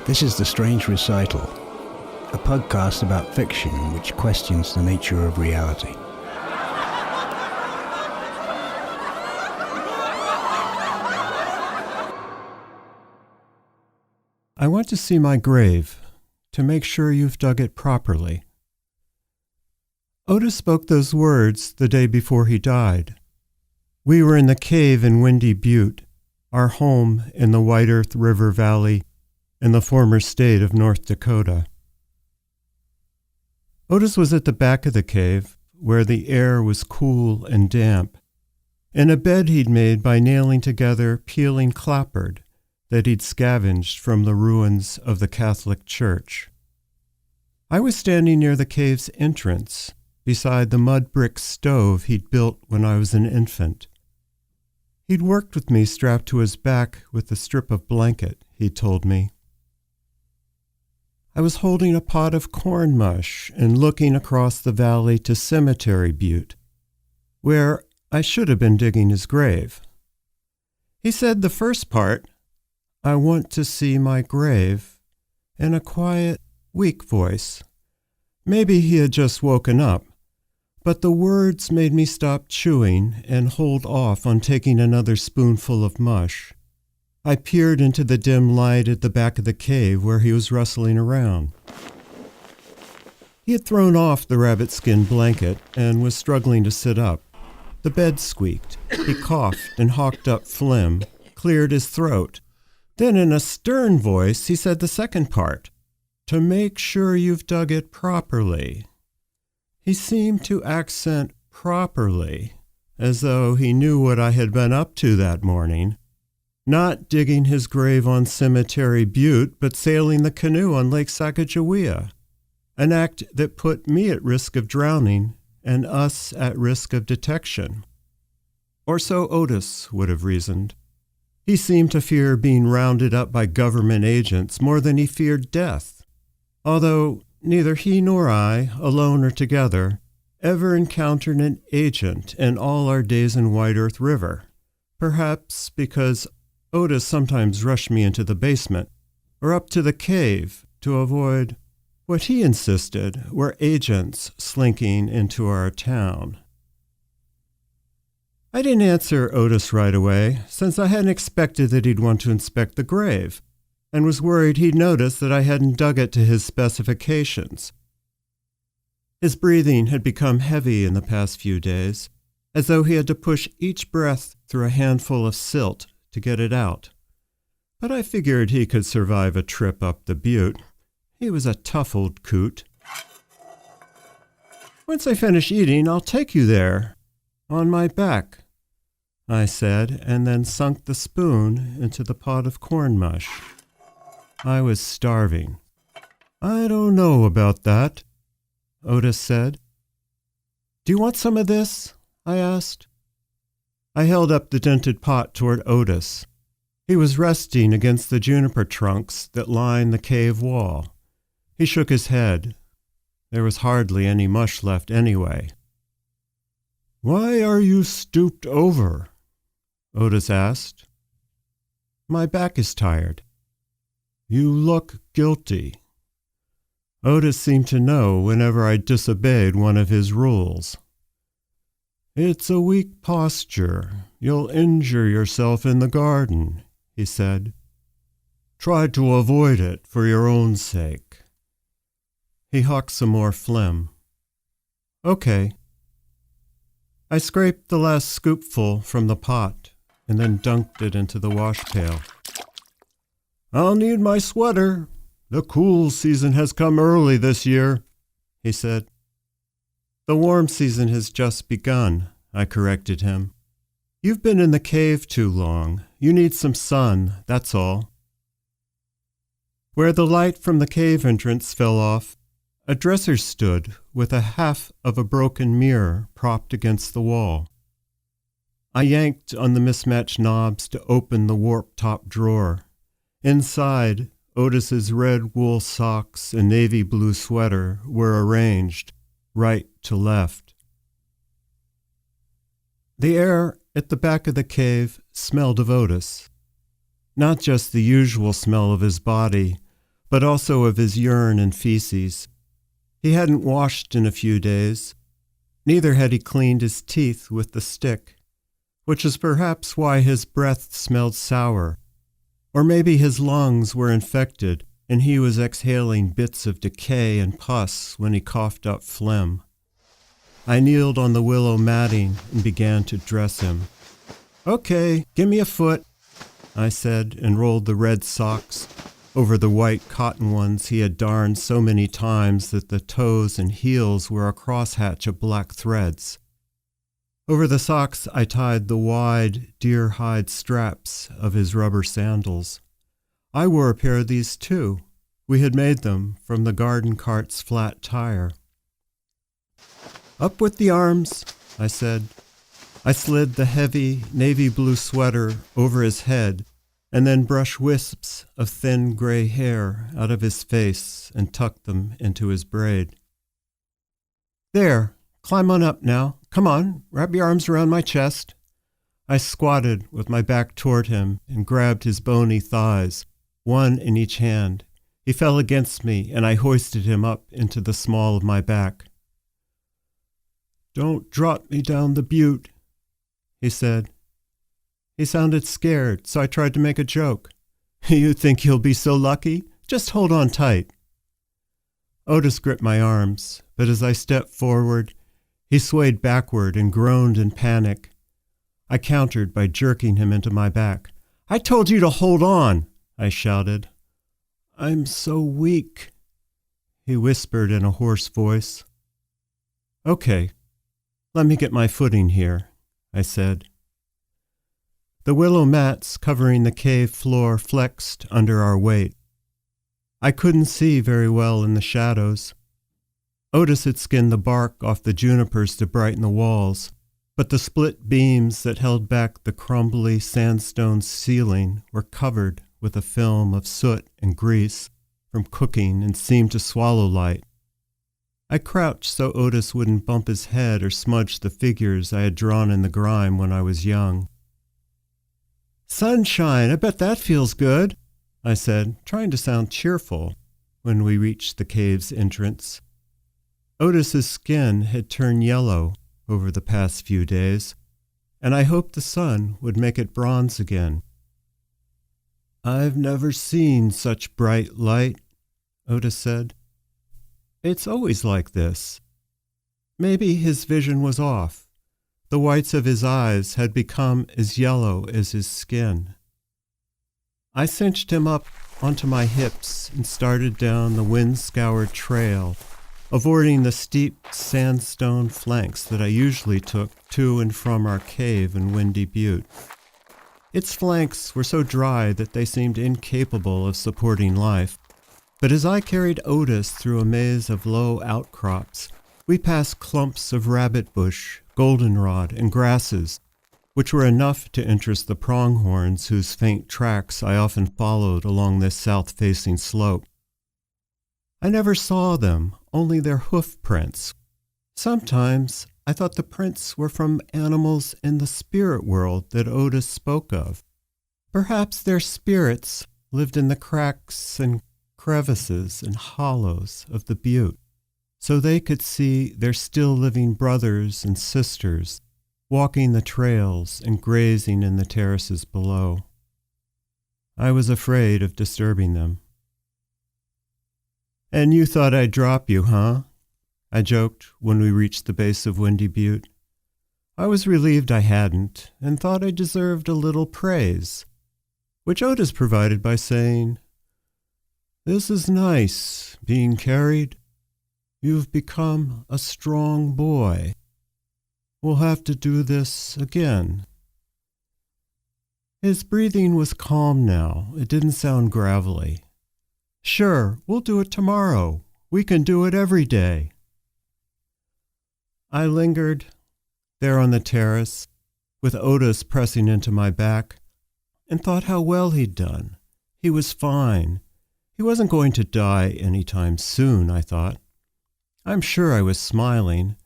This is The Strange Recital, a podcast about fiction which questions the nature of reality. I want to see my grave, to make sure you've dug it properly. Otis spoke those words the day before he died. We were in the cave in Windy Butte, our home in the White Earth River Valley in the former state of North Dakota. Otis was at the back of the cave, where the air was cool and damp, in a bed he'd made by nailing together peeling clapboard that he'd scavenged from the ruins of the Catholic Church. I was standing near the cave's entrance, beside the mud brick stove he'd built when I was an infant. He'd worked with me strapped to his back with a strip of blanket, he'd told me. I was holding a pot of corn mush and looking across the valley to Cemetery Butte, where I should have been digging his grave. He said the first part, "I want to see my grave," in a quiet, weak voice. Maybe he had just woken up, but the words made me stop chewing and hold off on taking another spoonful of mush. I peered into the dim light at the back of the cave where he was rustling around. He had thrown off the rabbit-skin blanket and was struggling to sit up. The bed squeaked. He coughed and hawked up phlegm, cleared his throat. Then in a stern voice, he said the second part, "To make sure you've dug it properly." He seemed to accent properly, as though he knew what I had been up to that morning. Not digging his grave on Cemetery Butte, but sailing the canoe on Lake Sacagawea, an act that put me at risk of drowning and us at risk of detection. Or so Otis would have reasoned. He seemed to fear being rounded up by government agents more than he feared death, although neither he nor I, alone or together, ever encountered an agent in all our days in White Earth River, perhaps because Otis sometimes rushed me into the basement or up to the cave to avoid what he insisted were agents slinking into our town. I didn't answer Otis right away, since I hadn't expected that he'd want to inspect the grave, and was worried he'd notice that I hadn't dug it to his specifications. His breathing had become heavy in the past few days, as though he had to push each breath through a handful of silt to get it out. But I figured he could survive a trip up the butte. He was a tough old coot. "Once I finish eating, I'll take you there, on my back," I said, and then sunk the spoon into the pot of corn mush. I was starving. "I don't know about that," Otis said. "Do you want some of this?" I asked. I held up the dented pot toward Otis. He was resting against the juniper trunks that lined the cave wall. He shook his head. There was hardly any mush left anyway. "Why are you stooped over?" Otis asked. "My back is tired." "You look guilty." Otis seemed to know whenever I disobeyed one of his rules. "It's a weak posture. You'll injure yourself in the garden," he said. "Try to avoid it for your own sake." He hawked some more phlegm. "Okay." I scraped the last scoopful from the pot and then dunked it into the wash pail. "I'll need my sweater. The cool season has come early this year," he said. "The warm season has just begun," I corrected him. "You've been in the cave too long. You need some sun, that's all." Where the light from the cave entrance fell off, a dresser stood with a half of a broken mirror propped against the wall. I yanked on the mismatched knobs to open the warped top drawer. Inside, Otis's red wool socks and navy blue sweater were arranged, right to left. The air at the back of the cave smelled of Otis. Not just the usual smell of his body, but also of his urine and feces. He hadn't washed in a few days. Neither had he cleaned his teeth with the stick, which is perhaps why his breath smelled sour. Or maybe his lungs were infected and he was exhaling bits of decay and pus when he coughed up phlegm. I kneeled on the willow matting and began to dress him. "Okay, give me a foot," I said, and rolled the red socks over the white cotton ones he had darned so many times that the toes and heels were a crosshatch of black threads. Over the socks I tied the wide deer-hide straps of his rubber sandals. I wore a pair of these too. We had made them from the garden cart's flat tire. "Up with the arms," I said. I slid the heavy navy blue sweater over his head and then brushed wisps of thin gray hair out of his face and tucked them into his braid. "There, climb on up now. Come on, wrap your arms around my chest." I squatted with my back toward him and grabbed his bony thighs, one in each hand. He fell against me, and I hoisted him up into the small of my back. "Don't drop me down the butte," he said. He sounded scared, so I tried to make a joke. "You think you'll be so lucky? Just hold on tight." Otis gripped my arms, but as I stepped forward, he swayed backward and groaned in panic. I countered by jerking him into my back. "I told you to hold on," I shouted. "I'm so weak," he whispered in a hoarse voice. "Okay, let me get my footing here," I said. The willow mats covering the cave floor flexed under our weight. I couldn't see very well in the shadows. Otis had skinned the bark off the junipers to brighten the walls, but the split beams that held back the crumbly sandstone ceiling were covered with a film of soot and grease from cooking and seemed to swallow light. I crouched so Otis wouldn't bump his head or smudge the figures I had drawn in the grime when I was young. "Sunshine, I bet that feels good," I said, trying to sound cheerful when we reached the cave's entrance. Otis's skin had turned yellow over the past few days, and I hoped the sun would make it bronze again. "I've never seen such bright light," Otis said. "It's always like this." Maybe his vision was off. The whites of his eyes had become as yellow as his skin. I cinched him up onto my hips and started down the wind-scoured trail, avoiding the steep sandstone flanks that I usually took to and from our cave in Windy Butte. Its flanks were so dry that they seemed incapable of supporting life, but as I carried Otis through a maze of low outcrops, we passed clumps of rabbit bush, goldenrod, and grasses, which were enough to interest the pronghorns whose faint tracks I often followed along this south-facing slope. I never saw them, only their hoof prints. Sometimes I thought the prints were from animals in the spirit world that Otis spoke of. Perhaps their spirits lived in the cracks and crevices and hollows of the butte, so they could see their still-living brothers and sisters walking the trails and grazing in the terraces below. I was afraid of disturbing them. "And you thought I'd drop you, huh?" I joked when we reached the base of Windy Butte. I was relieved I hadn't, and thought I deserved a little praise, which Otis provided by saying, "This is nice, being carried. You've become a strong boy. We'll have to do this again." His breathing was calm now. It didn't sound gravelly. "Sure, we'll do it tomorrow. We can do it every day." I lingered there on the terrace, with Otis pressing into my back, and thought how well he'd done. He was fine. He wasn't going to die any time soon, I thought. I'm sure I was smiling,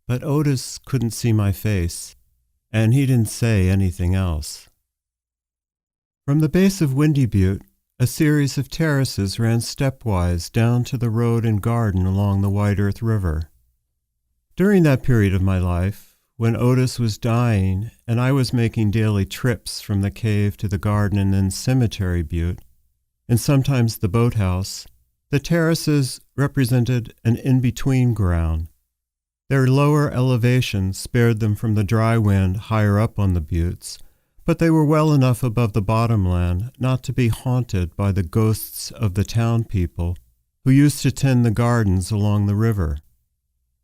but Otis couldn't see my face, and he didn't say anything else. From the base of Windy Butte, A series of terraces ran stepwise down to the road and garden along the White Earth River. During that period of my life, when Otis was dying and I was making daily trips from the cave to the garden and then Cemetery Butte, and sometimes the boathouse, the terraces represented an in-between ground. Their lower elevation spared them from the dry wind higher up on the buttes, but they were well enough above the bottomland not to be haunted by the ghosts of the town people who used to tend the gardens along the river.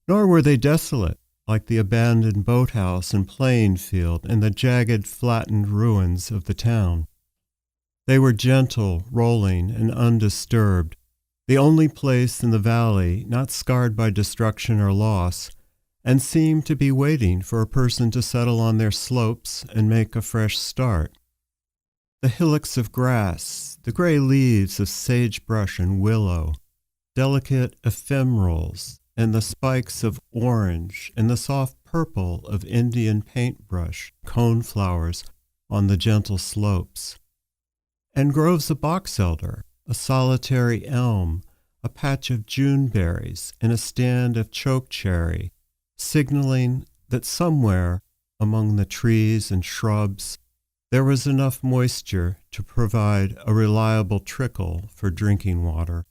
Nor were they desolate, like the abandoned boathouse and playing field and the jagged, flattened ruins of the town. They were gentle, rolling, and undisturbed, the only place in the valley not scarred by destruction or loss, and seemed to be waiting for a person to settle on their slopes and make a fresh start. The hillocks of grass, the gray leaves of sagebrush and willow, delicate ephemerals, and the spikes of orange and the soft purple of Indian paintbrush coneflowers on the gentle slopes, and groves of box elder, a solitary elm, a patch of June berries, and a stand of chokecherry, signaling that somewhere among the trees and shrubs there was enough moisture to provide a reliable trickle for drinking water.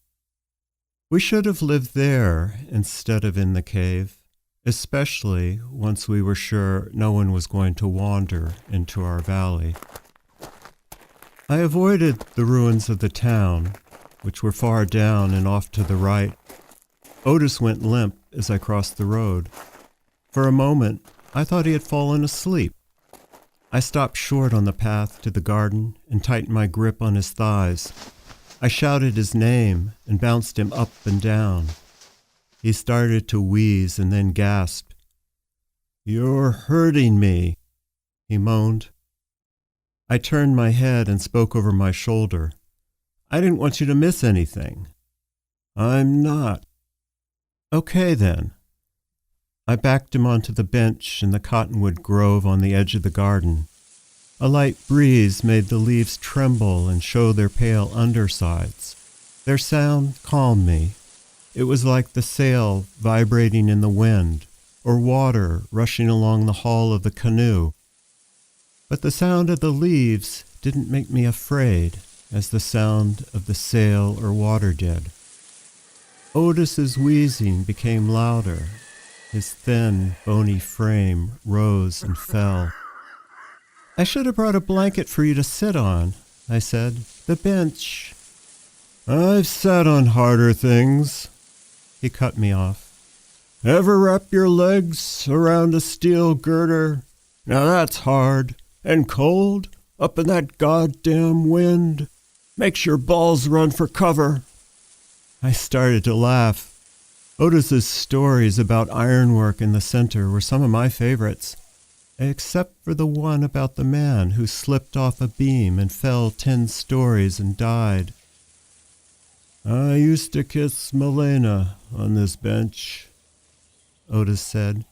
We should have lived there instead of in the cave, especially once we were sure no one was going to wander into our valley. I avoided the ruins of the town, which were far down and off to the right. Otis went limp as I crossed the road. For a moment, I thought he had fallen asleep. I stopped short on the path to the garden and tightened my grip on his thighs. I shouted his name and bounced him up and down. He started to wheeze and then gasped. "You're hurting me," he moaned. I turned my head and spoke over my shoulder. "I didn't want you to miss anything." "I'm not." "Okay, then." I backed him onto the bench in the cottonwood grove on the edge of the garden. A light breeze made the leaves tremble and show their pale undersides. Their sound calmed me. It was like the sail vibrating in the wind, or water rushing along the hull of the canoe. But the sound of the leaves didn't make me afraid, as the sound of the sail or water did. Otis's wheezing became louder. His thin, bony frame rose and fell. "I should have brought a blanket for you to sit on," I said. "The bench." "I've sat on harder things." He cut me off. "Ever wrap your legs around a steel girder? Now that's hard. And cold, up in that goddamn wind. Makes your balls run for cover." I started to laugh. Otis's stories about ironwork in the center were some of my favorites, except for the one about the man who slipped off a beam and fell 10 stories and died. "I used to kiss Milena on this bench," Otis said,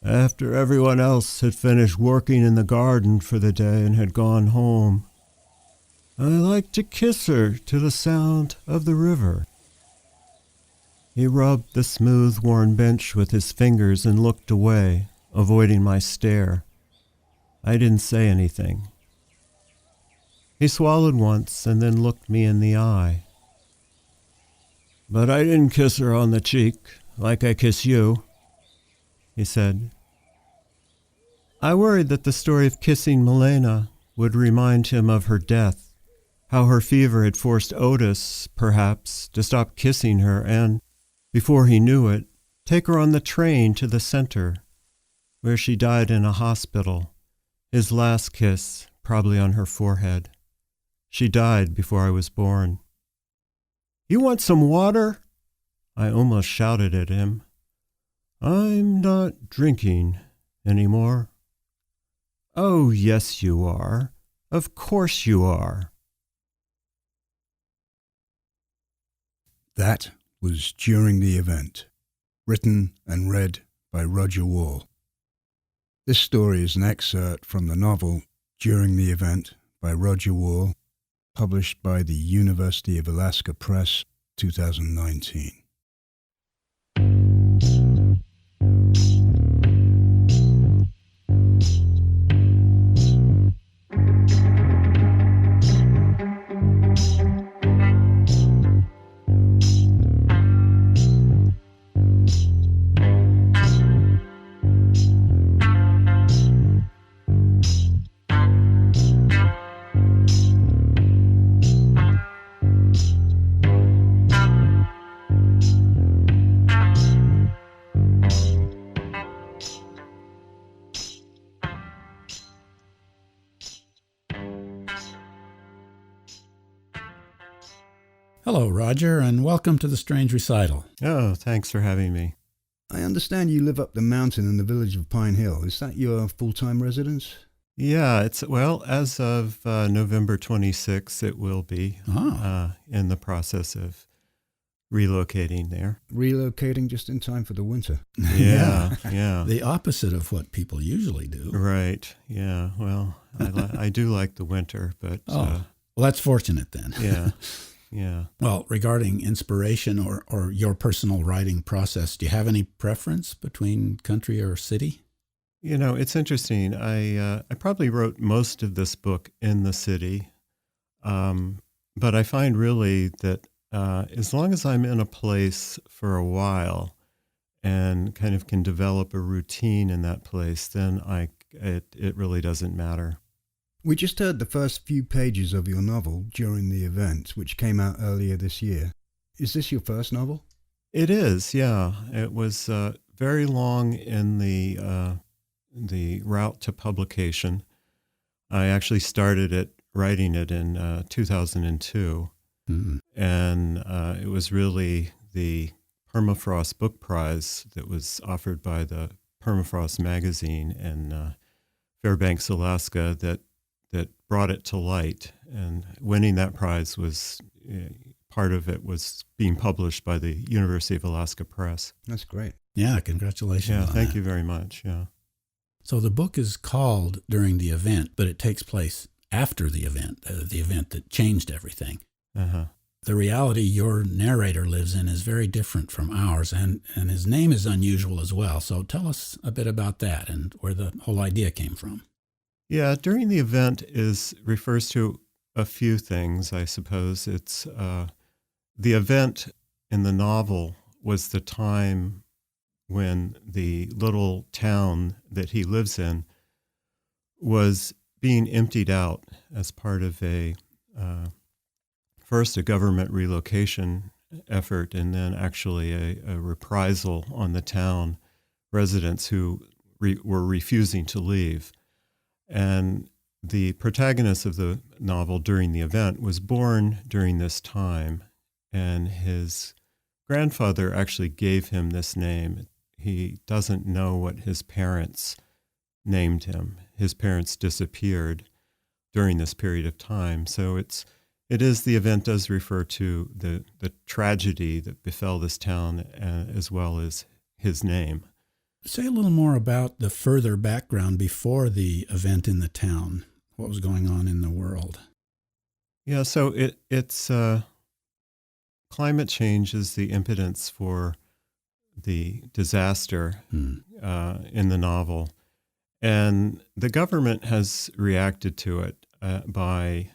"after everyone else had finished working in the garden for the day and had gone home. I liked to kiss her to the sound of the river." He rubbed the smooth, worn bench with his fingers and looked away, avoiding my stare. I didn't say anything. He swallowed once and then looked me in the eye. "But I didn't kiss her on the cheek, like I kiss you," he said. I worried that the story of kissing Milena would remind him of her death, how her fever had forced Otis, perhaps, to stop kissing her and, before he knew it, take her on the train to the center, where she died in a hospital, his last kiss probably on her forehead. She died before I was born. "You want some water?" I almost shouted at him. "I'm not drinking anymore." "Oh, yes, you are. Of course you are." That was During the Event, written and read by Roger Wall. This story is an excerpt from the novel During the Event by Roger Wall, published by the University of Alaska Press, 2019. Hello, Roger, and welcome to the Strange Recital. Oh, thanks for having me. I understand you live up the mountain in the village of Pine Hill. Is that your full-time residence? Yeah, as of November 26th, it will be in the process of relocating there. Relocating just in time for the winter. Yeah. The opposite of what people usually do. Right, yeah. Well, I do like the winter, but... Well, that's fortunate then. Yeah. Well, regarding inspiration or your personal writing process, do you have any preference between country or city? You know, it's interesting. I probably wrote most of this book in the city, but I find really that as long as I'm in a place for a while and kind of can develop a routine in that place, then it really doesn't matter. We just heard the first few pages of your novel During the Event, which came out earlier this year. Is this your first novel? It is, yeah. It was very long in the route to publication. I actually started writing it in 2002, and it was really the Permafrost Book Prize that was offered by the Permafrost magazine in Fairbanks, Alaska, that brought it to light. And winning that prize was part of it was being published by the University of Alaska Press. That's great. Yeah, congratulations. Yeah, thank that. you very much. Yeah. So the book is called During the Event, but it takes place after the event that changed everything. Uh-huh. The reality your narrator lives in is very different from ours, and his name is unusual as well. So tell us a bit about that and where the whole idea came from. Yeah, During the Event refers to a few things, I suppose. It's the event in the novel was the time when the little town that he lives in was being emptied out as part of first a government relocation effort, and then actually a reprisal on the town residents who were refusing to leave. And the protagonist of the novel During the Event was born during this time, and his grandfather actually gave him this name. He doesn't know what his parents named him. His parents disappeared during this period of time. So the event does refer to the tragedy that befell this town as well as his name. Say a little more about the further background before the event in the town. What was going on in the world? Yeah, so it's climate change is the impotence for the disaster in the novel. And the government has reacted to it by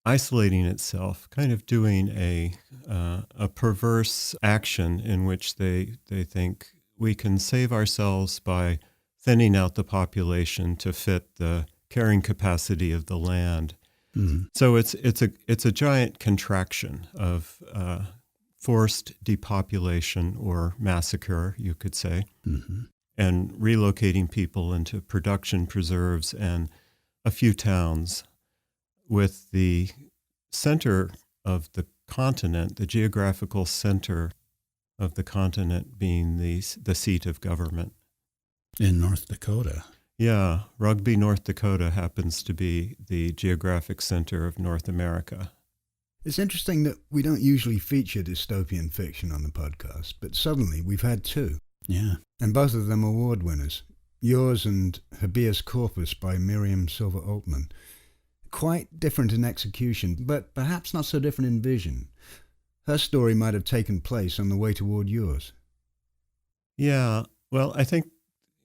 isolating itself, kind of doing a perverse action in which they think we can save ourselves by thinning out the population to fit the carrying capacity of the land. Mm-hmm. So it's a giant contraction of forced depopulation or massacre, you could say, and relocating people into production preserves and a few towns, with the center of the continent, the geographical center of the continent being the seat of government. In North Dakota. Yeah, Rugby, North Dakota happens to be the geographic center of North America. It's interesting that we don't usually feature dystopian fiction on the podcast, but suddenly we've had two. Yeah. And both of them award winners. Yours and Habeas Corpus by Miriam Silver Altman. Quite different in execution, but perhaps not so different in vision. Her story might have taken place on the way toward yours. Yeah, well, I think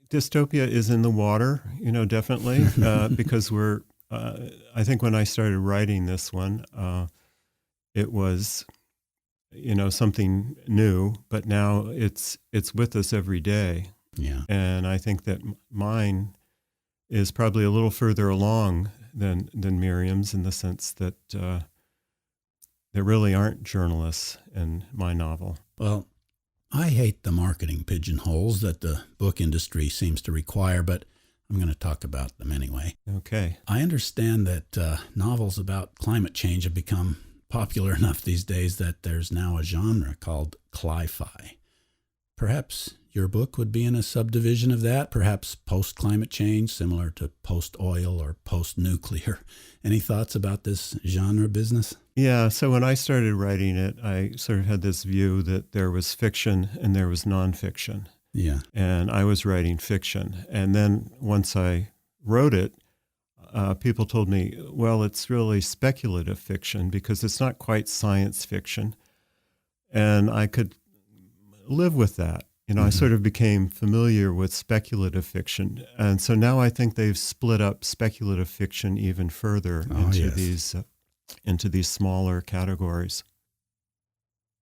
dystopia is in the water, definitely, because I think when I started writing this one, it was, something new, but now it's with us every day. Yeah. And I think that mine is probably a little further along than Miriam's, in the sense that there really aren't journalists in my novel. Well, I hate the marketing pigeonholes that the book industry seems to require, but I'm going to talk about them anyway. Okay. I understand that novels about climate change have become popular enough these days that there's now a genre called cli-fi. Perhaps your book would be in a subdivision of that, perhaps post-climate change, similar to post-oil or post-nuclear. Any thoughts about this genre business? Yeah, so when I started writing it, I sort of had this view that there was fiction and there was nonfiction. Yeah. And I was writing fiction. And then once I wrote it, people told me, well, it's really speculative fiction because it's not quite science fiction. And I could live with that. I sort of became familiar with speculative fiction. And so now I think they've split up speculative fiction even further into these smaller categories.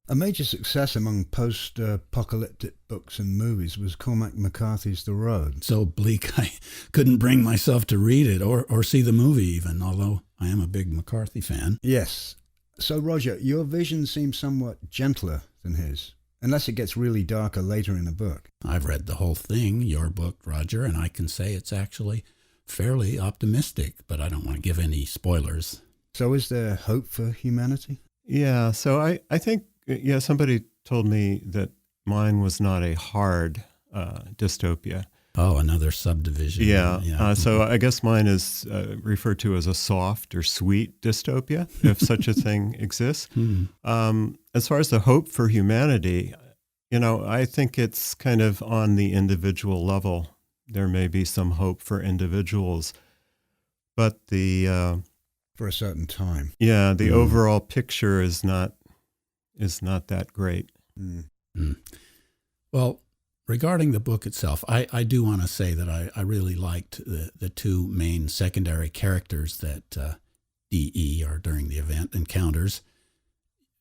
A major success among post-apocalyptic books and movies was Cormac McCarthy's The Road. So bleak I couldn't bring myself to read it or see the movie even, although I am a big McCarthy fan. Yes. So, Roger, your vision seems somewhat gentler than his, unless it gets really darker later in the book. I've read the whole thing, your book, Roger, and I can say it's actually fairly optimistic, but I don't want to give any spoilers. So is there hope for humanity? Yeah, so I think, somebody told me that mine was not a hard dystopia. Oh, another subdivision. Yeah. So I guess mine is referred to as a soft or sweet dystopia, if such a thing exists. As far as the hope for humanity, I think it's kind of on the individual level. There may be some hope for individuals, but for a certain time. Yeah, the overall picture is not that great. Well, regarding the book itself, I do want to say that I really liked the two main secondary characters that DE, or during the event, encounters.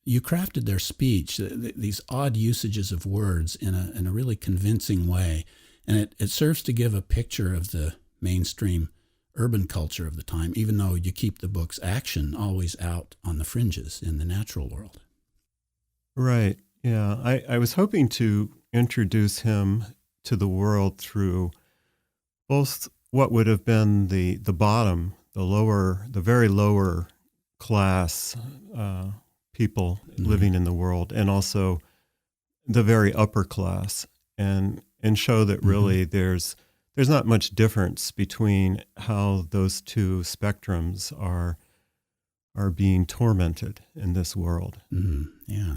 You crafted their speech, these odd usages of words in a really convincing way, and it serves to give a picture of the mainstream urban culture of the time, even though you keep the book's action always out on the fringes in the natural world. Right. Yeah. I was hoping to introduce him to the world through both what would have been the bottom, the very lower class people living in the world, and also the very upper class, and show that really there's not much difference between how those two spectrums are being tormented in this world. Yeah.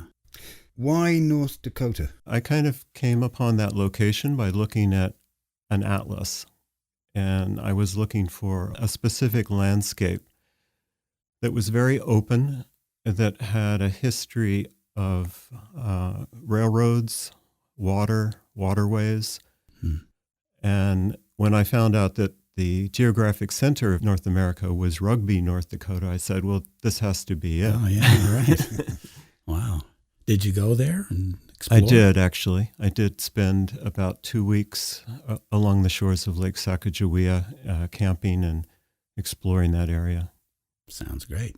Why North Dakota? I kind of came upon that location by looking at an atlas, and I was looking for a specific landscape that was very open, that had a history of railroads, waterways. And when I found out that the geographic center of North America was Rugby, North Dakota, I said, well, this has to be it. Oh, yeah, right. Wow. Did you go there and explore? I did, actually. I did spend about 2 weeks along the shores of Lake Sacagawea, camping and exploring that area. Sounds great.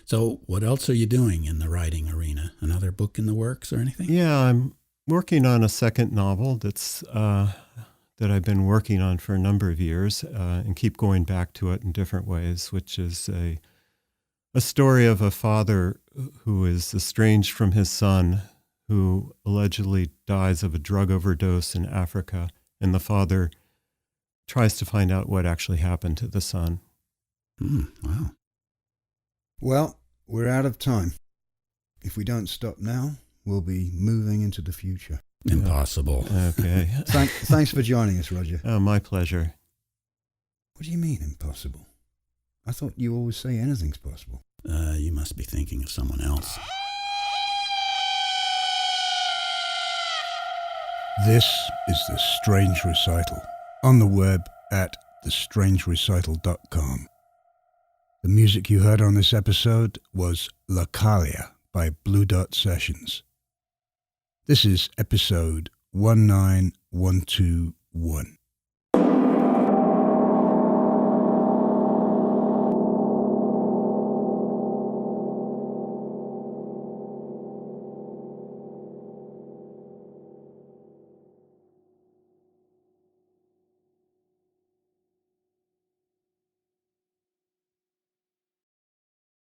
So what else are you doing in the writing arena? Another book in the works or anything? Yeah, I'm working on a second novel that's that I've been working on for a number of years and keep going back to it in different ways, which is a story of a father who is estranged from his son, who allegedly dies of a drug overdose in Africa, and the father tries to find out what actually happened to the son. Wow. Well, we're out of time. If we don't stop now, we'll be moving into the future. Impossible. Okay. Thanks for joining us, Roger. Oh, my pleasure. What do you mean, impossible? I thought you always say anything's possible. You must be thinking of someone else. This is The Strange Recital, on the web at thestrangerecital.com. The music you heard on this episode was La Calia by Blue Dot Sessions. This is episode 19121.